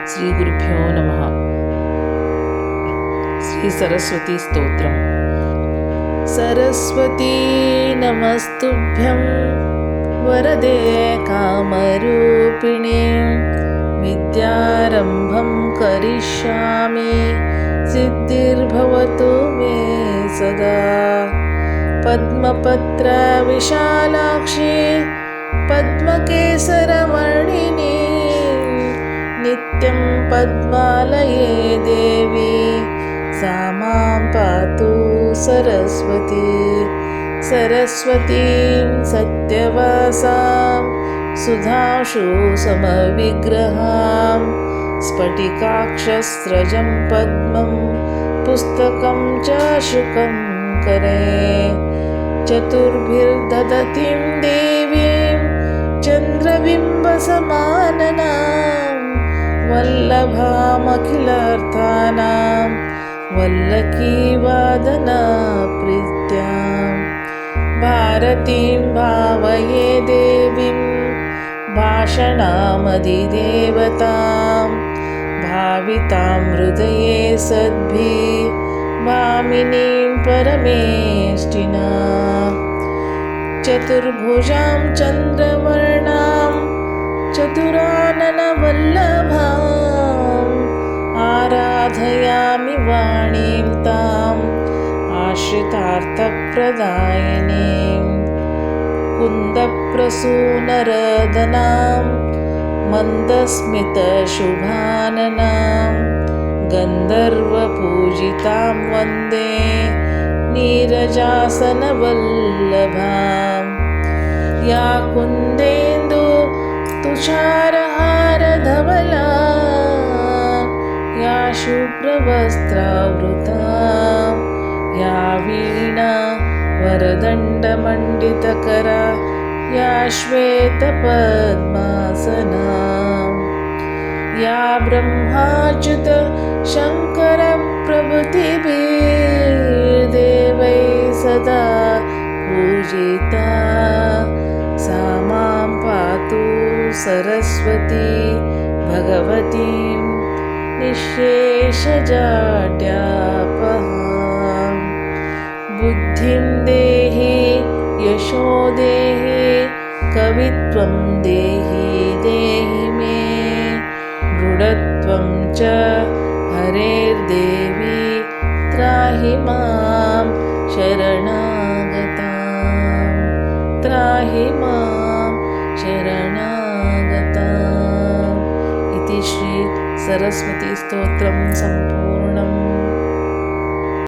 శ్రీ గురుభ్యో నమః. శ్రీ సరస్వతి స్తోత్రం. సరస్వతీ నమస్తుభ్యం వరదే కామరూపిణి విద్యారంభం కరిష్యామి సిద్ధిర్భవతు మే సదా. పద్మపత్ర విశాలాక్షి పద్మకేసరమణిని నిత్యం పద్మాలయే దేవి सा मां पातु सरस्वती. सरस्वतीं सत्यवासां सुधांशु समविग्रहां स्फटिकाक्षस्रजं पद्मं पुस्तकं च शुकं करे. चतुर्भिर्दधतीं देवीं चन्द्रबिम्बसमाननां वल्लभामखिलार्थानां वल्लकीवादना प्रीत्यां. भारतीं भावये देवीं भाषणामधिदेवतां भावितां हृदये सद्भिः भामिनीं परमेष्टिना. चतुर्भुजां चन्द्रवर्णां चतुराननवल्लभाम् आराधयामि वाणीं ताम् आश्रितार्थप्रदायिनीं. कुन्दप्रसूनरदनां मन्दस्मितशुभाननां गन्धर्वपूजितां वन्दे नीरजासनवल्लभां. या कुन्देन्दु तुषारहारधवला या शुभ्रवस्त्रावृता या वीणा वरदण्डमण्डितकरा या श्वेतपद्मासना. या ब्रह्माच्युत शङ्करप्रभृतिभिर्देवैः सदा पूजिता सा मां पातु सरस्वती. भगवतीं निःशेषजाड्यापहां. बुद्धिं देहि यशो देहि कवित्वं देहि देहि मे. दृढत्वं च हरेर्देवी त्राहि मां शरणागतां. त्राहि मां शरणागताम्. इति श्री सरस्वती स्तोत्रं सम्पूर्णम्.